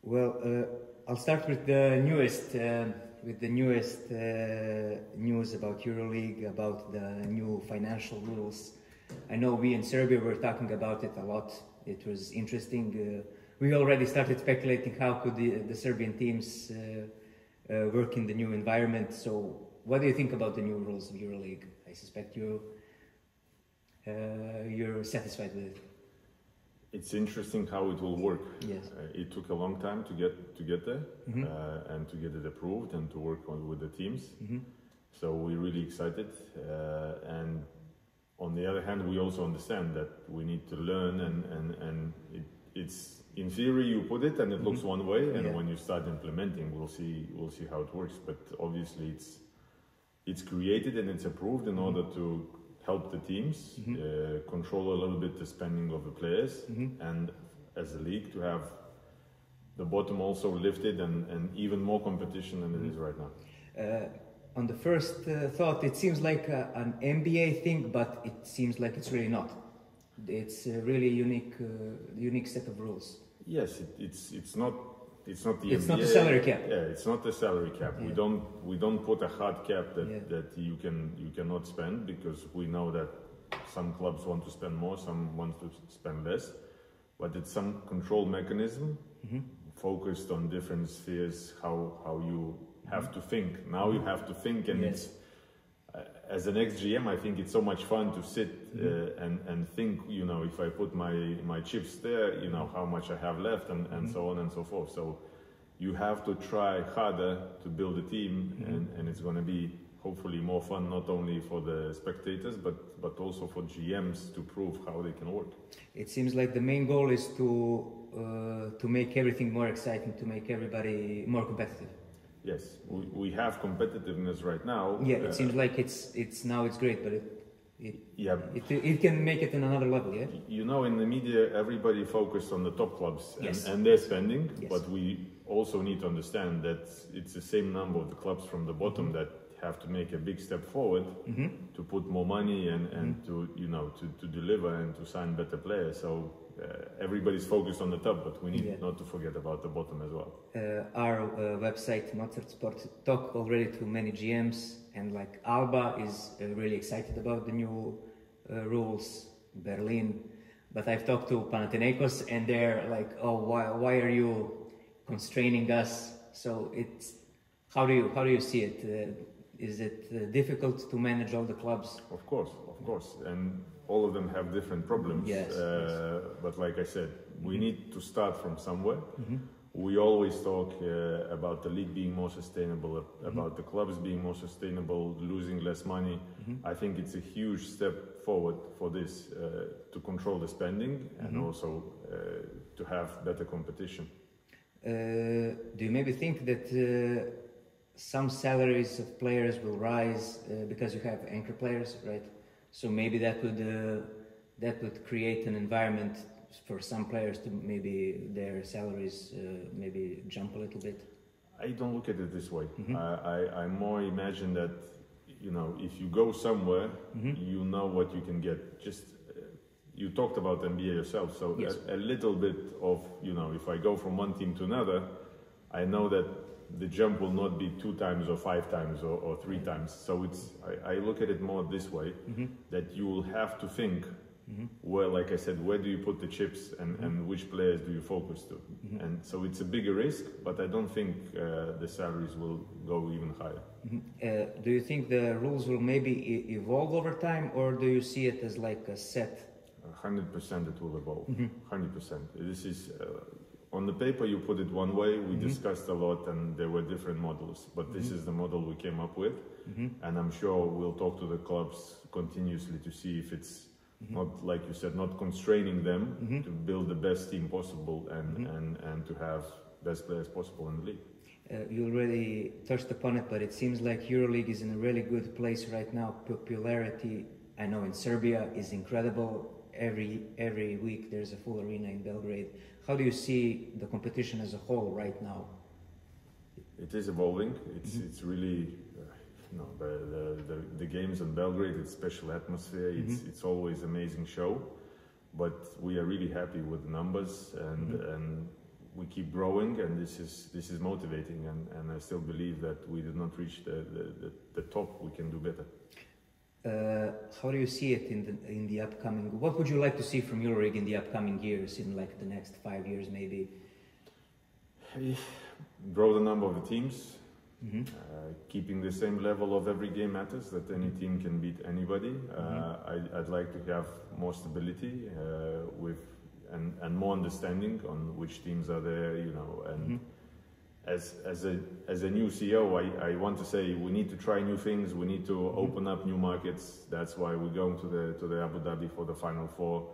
Well, I'll start with the newest news about Euroleague, about the new financial rules. I know we in Serbia were talking about it a lot. It was interesting. We already started speculating how could the Serbian teams work in the new environment. So, what do you think about the new rules of Euroleague? I suspect you're satisfied with it. It's interesting how it will work. Yes. It took a long time to get there and to get it approved and to work with the teams. So we're really excited. And on the other hand, we also understand that we need to learn and it's in theory you put it and it looks one way, and when you start implementing, we'll see how it works. But obviously, it's created and it's approved in order to help the teams control a little bit the spending of the players, and as a league to have the bottom also lifted and even more competition than it is right now. On the first thought, it seems like an NBA thing, but it seems like it's really not. It's a really unique set of rules. Yes, it's not the NBA. It's not the salary cap. Yeah, it's not the salary cap. Yeah. We don't put a hard cap that you cannot spend, because we know that some clubs want to spend more, some want to spend less, but it's some control mechanism focused on different spheres. How you have to think. Now you have to think, and it's as an ex-GM, I think it's so much fun to sit and think, you know, if I put my chips there, you know, how much I have left, and so on and so forth. So you have to try harder to build a team, and it's going to be hopefully more fun, not only for the spectators, but also for GMs to prove how they can work. It seems like the main goal is to make everything more exciting, to make everybody more competitive. Yes, we have competitiveness right now. Yeah, it seems like it's now it's great, but it can make it in another level. Yeah. You know, in the media, everybody focused on the top clubs and their spending, but we also need to understand that it's the same number of the clubs from the bottom that have to make a big step forward to put more money and to to deliver and to sign better players. So everybody's focused on the top, but we need not to forget about the bottom as well. Our website Mozzart Sport talked already to many GMs, and like Alba is really excited about the new rules, Berlin, but I've talked to Panathinaikos and they're like, oh, why are you constraining us? So it's how do you see it? Is it difficult to manage all the clubs? Of course, and all of them have different problems. Yes. But like I said, we need to start from somewhere. We always talk about the league being more sustainable, about the clubs being more sustainable, losing less money. I think it's a huge step forward for this to control the spending and also to have better competition. Do you maybe think that some salaries of players will rise because you have anchor players, right? So maybe that would create an environment for some players to maybe their salaries maybe jump a little bit. I don't look at it this way. I more imagine that, you know, if you go somewhere, you know what you can get. Just you talked about NBA yourself, so a little bit of, you know, if I go from one team to another, I know that the jump will not be 2 times or 5 times or 3 times. So I look at it more this way, that you will have to think where, like I said, where do you put the chips and which players do you focus to? And so it's a bigger risk, but I don't think the salaries will go even higher. Do you think the rules will maybe evolve over time, or do you see it as like a set? 100% it will evolve. 100%. This is on the paper you put it one way. We discussed a lot and there were different models, but this is the model we came up with, and I'm sure we'll talk to the clubs continuously to see if it's not, like you said, not constraining them to build the best team possible and to have best players possible in the league. You already touched upon it, but it seems like Euroleague is in a really good place right now. Popularity, I know in Serbia, is incredible. Every week there's a full arena in Belgrade. How do you see the competition as a whole right now? It is evolving. It's really, the games in Belgrade, it's special atmosphere. It's always amazing show, but we are really happy with the numbers and we keep growing, and this is motivating, and I still believe that we did not reach the top. We can do better. How do you see it in the upcoming? What would you like to see from Euroleague in the upcoming years, in like the next 5 years, maybe? Grow the number of the teams. Keeping the same level of every game matters. That any team can beat anybody. I'd like to have more stability and more understanding on which teams are there, you know. And as a new CEO, I want to say we need to try new things. We need to open up new markets. That's why we're going to the Abu Dhabi for the Final Four.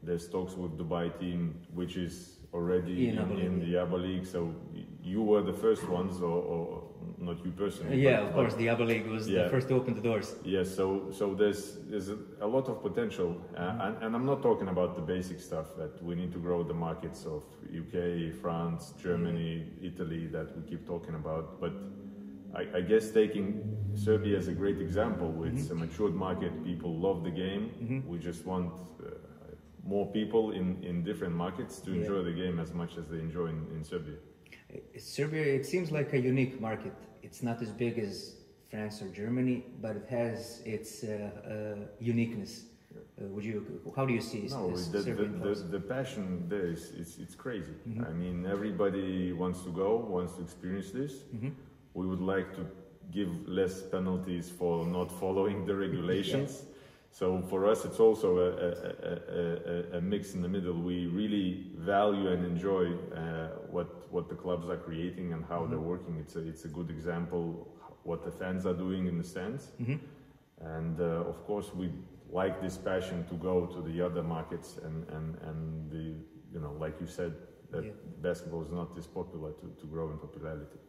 There's talks with Dubai team, which is already in the Evroligi. So you were the first ones, or not you personally. Yeah, of course, the Evroligi was the first to open the doors. Yeah, so there's a lot of potential, and I'm not talking about the basic stuff that we need to grow the markets of UK, France, Germany, Italy that we keep talking about. But I guess taking Serbia as a great example, it's a matured market. People love the game. We just want more people in different markets to enjoy the game as much as they enjoy in Serbia. Serbia, it seems like a unique market. It's not as big as France or Germany, but it has its uniqueness. How do you see the passion there it's crazy. I mean, everybody wants to go, wants to experience this. We would like to give less penalties for not following the regulations. So for us, it's also a mix in the middle. We really value and enjoy what the clubs are creating and how they're working. It's a good example what the fans are doing in the stands. And of course, we like this passion to go to the other markets and the, you know, like you said, that basketball is not this popular to grow in popularity.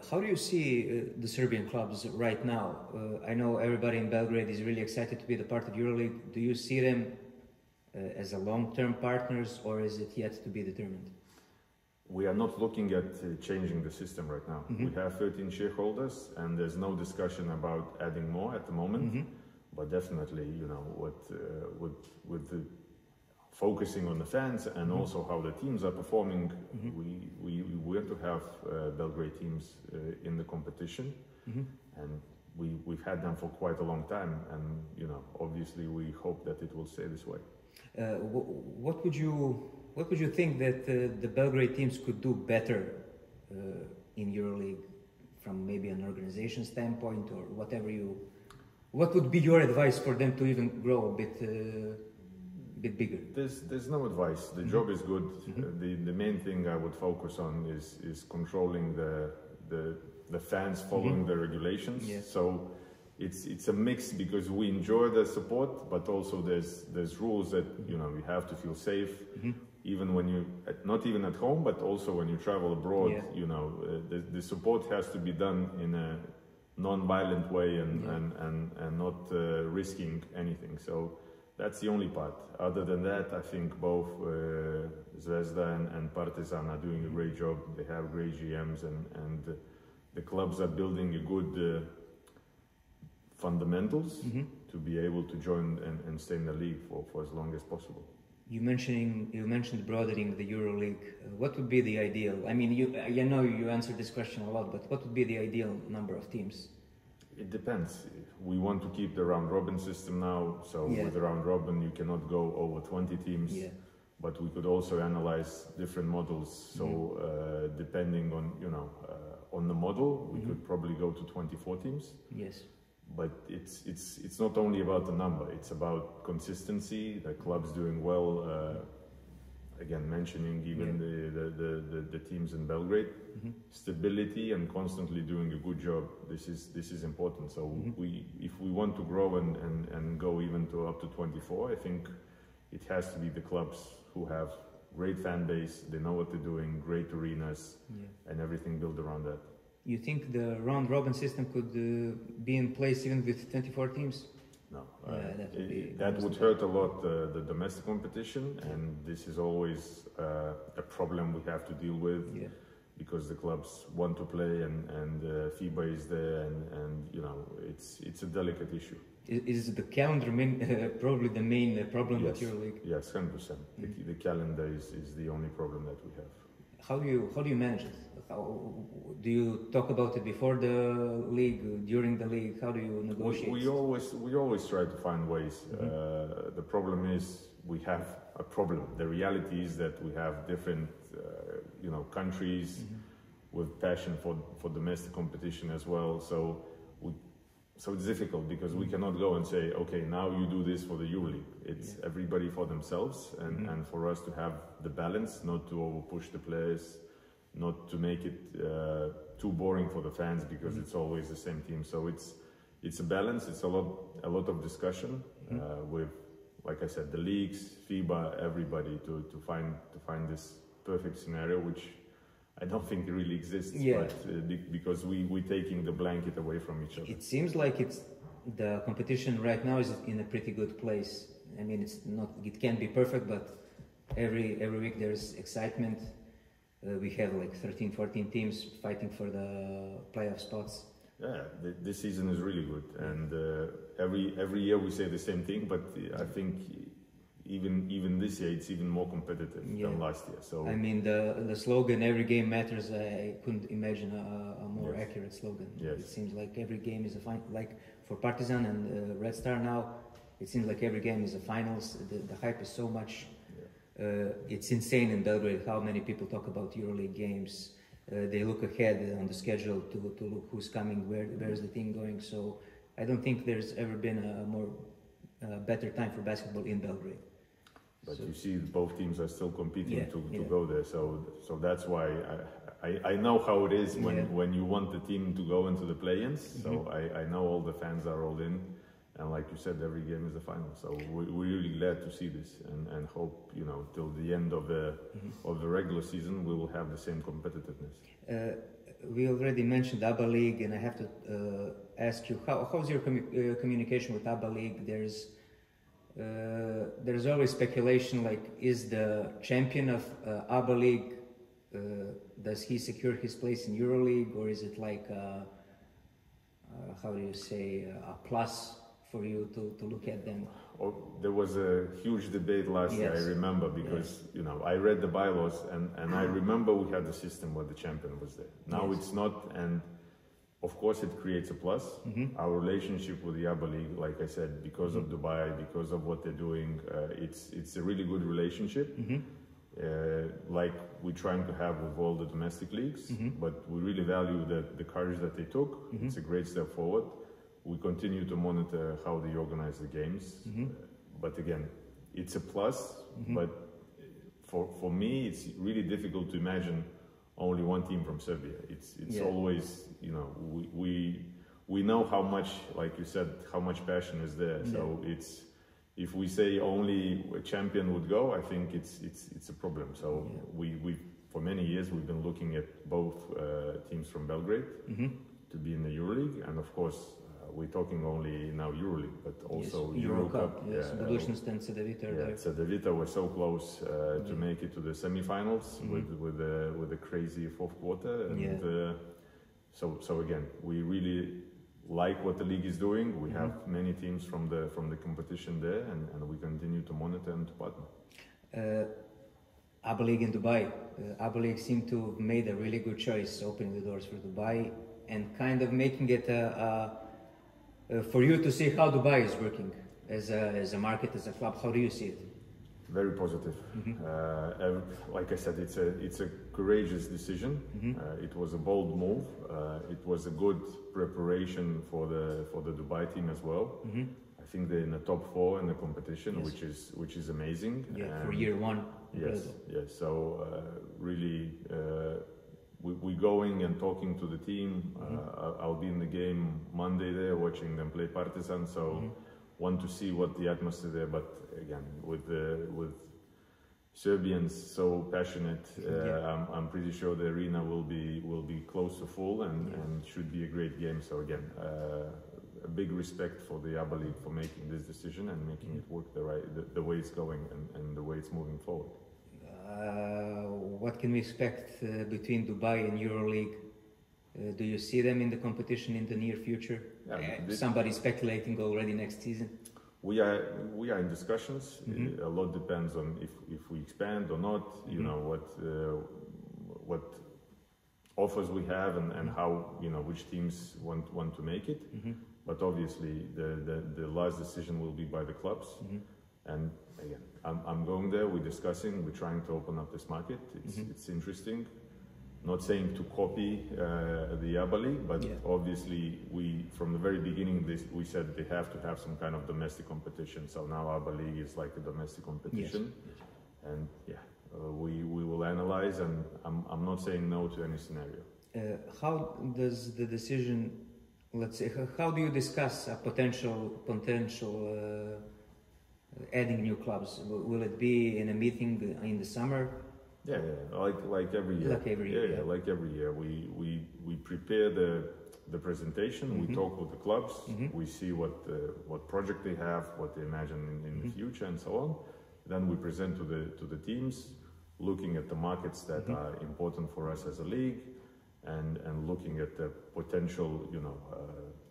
How do you see the Serbian clubs right now? I know everybody in Belgrade is really excited to be the part of Euroleague. Do you see them as a long-term partners, or is it yet to be determined? We are not looking at changing the system right now. We have 13 shareholders, and there's no discussion about adding more at the moment. But definitely, you know, with the focusing on the fans and also how the teams are performing, we want to have Belgrade teams in the competition, and we've had them for quite a long time, and you know, obviously we hope that it will stay this way. What would you think that the Belgrade teams could do better in EuroLeague from maybe an organization standpoint, or whatever what would be your advice for them to even grow a bit bigger? There's no advice. The job is good. The main thing I would focus on is controlling the fans following the regulations. So it's a mix, because we enjoy the support, but also there's rules that, you know, you have to feel safe, even when you not even at home, but also when you travel abroad. You know, the support has to be done in a non-violent way and not risking anything. So that's the only part. Other than that, I think both Zvezda and Partizan are doing a great job. They have great GMs, and the clubs are building a good fundamentals to be able to join and stay in the league for as long as possible. You mentioned broadening the EuroLeague. What would be the ideal? I mean, I know you answered this question a lot, but what would be the ideal number of teams? It depends. We want to keep the round robin system now, so with the round robin you cannot go over 20 teams, but we could also analyze different models. So depending on, you know, on the model, we could probably go to 24 teams. But it's not only about the number, it's about consistency, the clubs doing well. Again, mentioning even the teams in Belgrade, stability and constantly doing a good job. This is important. So if we want to grow and go even to up to 24, I think it has to be the clubs who have great fan base, they know what they're doing, great arenas, and everything built around that. You think the round robin system could be in place even with 24 teams? No, that would hurt a lot the domestic competition, and this is always a problem we have to deal with, because the clubs want to play and FIBA is there, and you know, it's a delicate issue. Is the calendar probably the main problem with EuroLeague? Yes, 100%. The calendar is the only problem that we have. how do you manage it? How, do you talk about it before the league, during the league? How do you negotiate? We always try to find ways. The problem is we have a problem. The reality is that we have different, countries with passion for domestic competition as well. So it's difficult because we cannot go and say, okay, now you do this for the EuroLeague. It's everybody for themselves, and for us to have the balance, not to overpush the players, not to make it too boring for the fans because it's always the same team. So it's a balance. It's a lot of discussion with, like I said, the leagues, FIBA, everybody to find this perfect scenario, which I don't think really exists, but because we're taking the blanket away from each other. It seems like the competition right now is in a pretty good place. I mean, it can't be perfect, but every week there's excitement. We have like 13, 14 teams fighting for the playoff spots. Yeah, this season is really good, and every year we say the same thing, but I think even this year it's even more competitive than last year. So I mean, the slogan "Every game matters." I couldn't imagine a more accurate slogan. Yes. It seems like every game is a final. Like for Partizan and Red Star now, it seems like every game is a finals. The hype is so much. It's insane in Belgrade how many people talk about EuroLeague games. They look ahead on the schedule to look who's coming, where's the team going. So I don't think there's ever been a better time for basketball in Belgrade. But you see, both teams are still competing to go there. So that's why I know how it is when you want the team to go into the play-ins. So I know all the fans are all in. And like you said, every game is the final. So we're really glad to see this and hope, till the end of the regular season, we will have the same competitiveness. We already mentioned ABA League, and I have to ask you, how's your communication with ABA League? There's always speculation, like, is the champion of ABA League, does he secure his place in EuroLeague, or is it like, how do you say, a plus for you to look at them? There was a huge debate last year, I remember, because I read the bylaws and I remember we had the system where the champion was there. Now it's not, and of course it creates a plus. Our relationship with the ABA League, like I said, because of Dubai, because of what they're doing, it's a really good relationship. Like we're trying to have with all the domestic leagues, but we really value the courage that they took. It's a great step forward. We continue to monitor how they organize the games, but again, it's a plus. But for me, it's really difficult to imagine only one team from Serbia. It's always, we know how much, like you said, how much passion is there. So if we say only a champion would go, I think it's a problem. So we for many years we've been looking at both teams from Belgrade to be in the EuroLeague, and of course. We're talking only now EuroLeague, but also Euro Cup. Budućnost and Cedevita are there. Cedevita were so close to make it to the semi-finals with a crazy fourth quarter, and so again, we really like what the league is doing. We have many teams from the competition there, and we continue to monitor and to partner. ABA League in Dubai. ABA League seemed to have made a really good choice, opening the doors for Dubai and kind of making it for you to see how Dubai is working as a market, as a club. How do you see it? Very positive. Like I said, it's a courageous decision. It was a bold move. It was a good preparation for the Dubai team as well. I think they're in the top 4 in the competition, which is amazing. For year one. Yes. So really. We're going and talking to the team. I'll be in the game Monday there, watching them play Partizan. So want to see what the atmosphere there. But again, with Serbians so passionate, I'm pretty sure the arena will be close to full and should be a great game. So again, a big respect for the ABA League for making this decision and making it work the way it's going and the way it's moving forward. What can we expect between Dubai and EuroLeague? Do you see them in the competition in the near future? Somebody speculating already next season? We are in discussions. A lot depends on if we expand or not. what offers we have and how, you know, which teams want to make it. But obviously the last decision will be by the clubs. And again, I'm going there, we're discussing, we're trying to open up this market. It's interesting. Not saying to copy the ABA League, but obviously we, from the very beginning, we said they have to have some kind of domestic competition. So now ABA League is like a domestic competition. And we will analyze, and I'm not saying no to any scenario. How does the decision, let's say, how do you discuss a potential adding new clubs? Will it be in a meeting in the summer? Yeah, like every year. Like every year. Like every year. We prepare the presentation. We talk with the clubs. We see what project they have, what they imagine in the future, and so on. Then we present to the teams, looking at the markets that are important for us as a league, and looking at the potential, you know,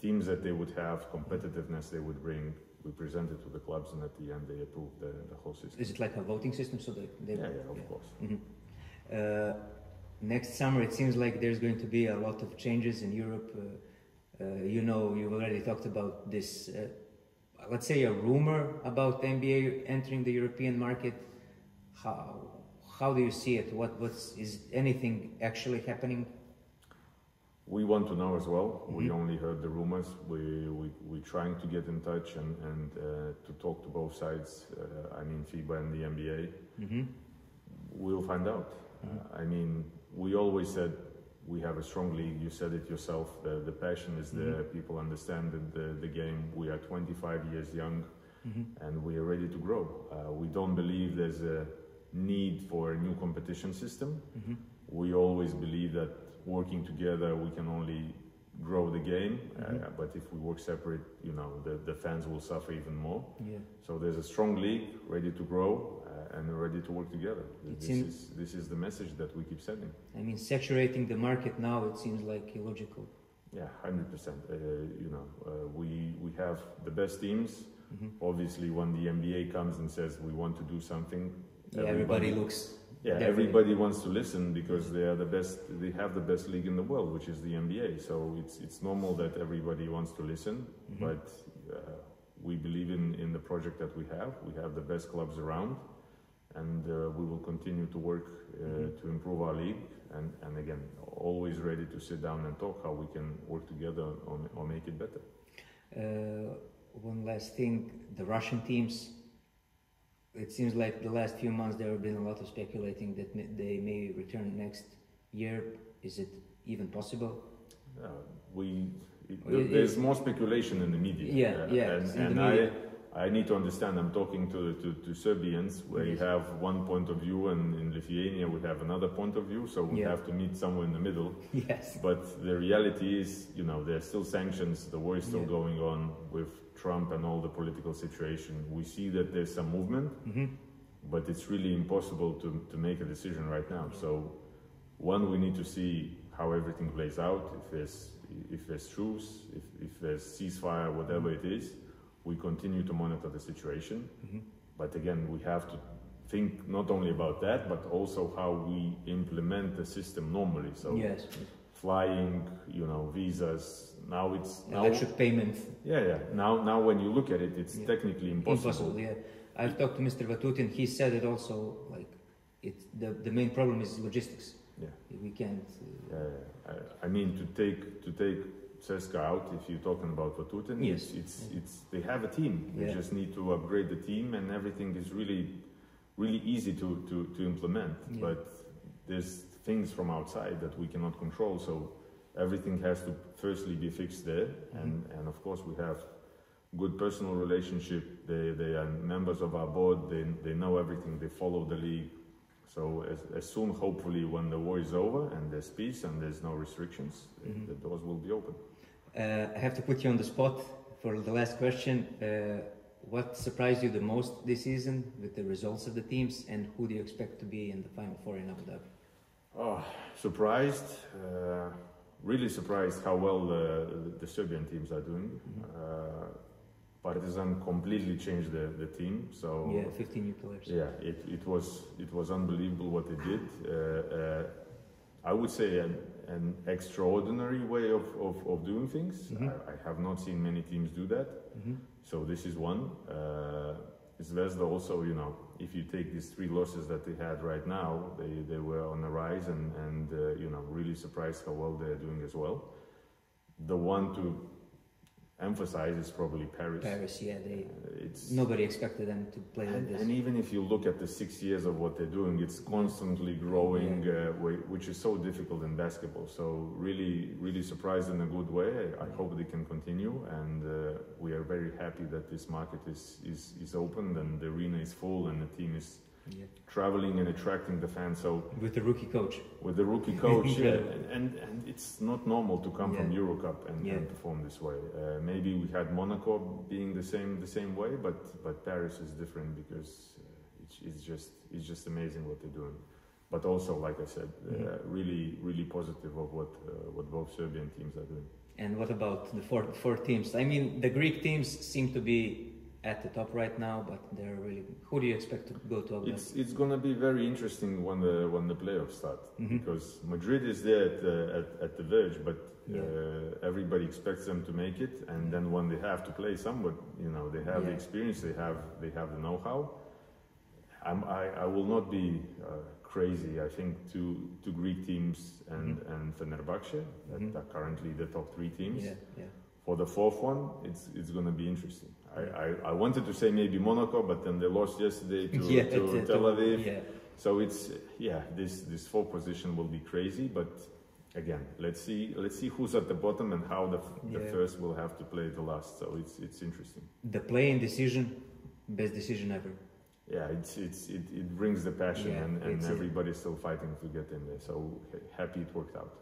teams that they would have, competitiveness they would bring. We present it to the clubs, and at the end they approve the whole system. Is it like a voting system? So they of course. Next summer, it seems like there's going to be a lot of changes in Europe. You know, you've already talked about this. Let's say a rumor about the NBA entering the European market. How do you see it? Is anything actually happening? We want to know as well. We only heard the rumors. We're trying to get in touch and to talk to both sides. I mean, FIBA and the NBA. We'll find out. I mean, we always said we have a strong league. You said it yourself. The passion is there. People understand the game. We are 25 years young, and we are ready to grow. We don't believe there's a need for a new competition system. We always believe that working together we can only grow the game, but if we work separate, you know, the fans will suffer even more. So there's a strong league ready to grow and ready to work together. This is the message that we keep sending. I mean, saturating the market now, it seems like illogical. Yeah, 100%. You know, we have the best teams. Obviously, when the NBA comes and says we want to do something, everybody looks. Yeah, everybody wants to listen because they are the best. They have the best league in the world, which is the NBA. So it's normal that everybody wants to listen. But we believe in the project that we have. We have the best clubs around, and we will continue to work to improve our league. And again, always ready to sit down and talk how we can work together or make it better. One last thing: the Russian teams. It seems like the last few months there have been a lot of speculating that they may return next year. Is it even possible? There's more speculation in the media. And I need to understand. I'm talking to Serbians where you have one point of view, and in Lithuania we have another point of view. So we have to meet somewhere in the middle. But the reality is, you know, there are still sanctions. The war is still going on with Trump and all the political situation. We see that there's some movement, but it's really impossible to make a decision right now. So, one, we need to see how everything plays out. If there's truce, if there's ceasefire, whatever it is, we continue to monitor the situation. But again, we have to think not only about that, but also how we implement the system normally. So, flying, you know, visas. Now it's electric payment. Now when you look at it, it's technically impossible. I've talked to Mr. Vatutin. He said it also. Like, the main problem is logistics. We can't. I mean, to take CSKA out. If you're talking about Vatutin, it's they have a team. They just need to upgrade the team, and everything is really easy to implement. But there's things from outside that we cannot control. So everything has to firstly be fixed there, and of course we have good personal relationship. They are members of our board. They know everything. They follow the league. So as soon, hopefully, when the war is over and there's peace and there's no restrictions, the doors will be open. I have to put you on the spot for the last question. What surprised you the most this season with the results of the teams, and who do you expect to be in the Final Four in Abu Dhabi? Oh, surprised. Really surprised how well the Serbian teams are doing. Partizan completely changed the team. So 15 new players. Yeah, it was unbelievable what they did. I would say an extraordinary way of doing things. I have not seen many teams do that. So this is one. Zvezda also, you know, if you take these 3 losses that they had right now, they were on the rise and you know, really surprised how well they're doing as well. The one to emphasize is probably Paris. Paris, yeah, nobody expected them to play like this. And even if you look at the 6 years of what they're doing, it's constantly growing, which is so difficult in basketball. So really surprised in a good way. I hope they can continue, and we are very happy that this market is open and the arena is full and the team is traveling and attracting the fans. So with the rookie coach. With the rookie coach, and it's not normal to come from Eurocup and perform this way. Maybe we had Monaco being the same way, but Paris is different because it's just amazing what they're doing. But also, like I said, really positive of what both Serbian teams are doing. And what about the four teams? I mean, the Greek teams seem to be at the top right now, but they're really. Who do you expect to go to? It's going to be very interesting when the playoffs start, because Madrid is there at the verge, but everybody expects them to make it, and then when they have to play someone, you know, they have the experience, they have the know-how. I will not be crazy. I think two Greek teams and Fenerbahce that are currently the top 3 teams. For the 4th one, it's going to be interesting. I wanted to say maybe Monaco, but then they lost yesterday to Tel Aviv. So it's this 4th position will be crazy. But again, let's see who's at the bottom and how the first will have to play the last. So it's interesting. The play-in decision, best decision ever. Yeah, it brings the passion and everybody's still fighting to get in there. So happy it worked out.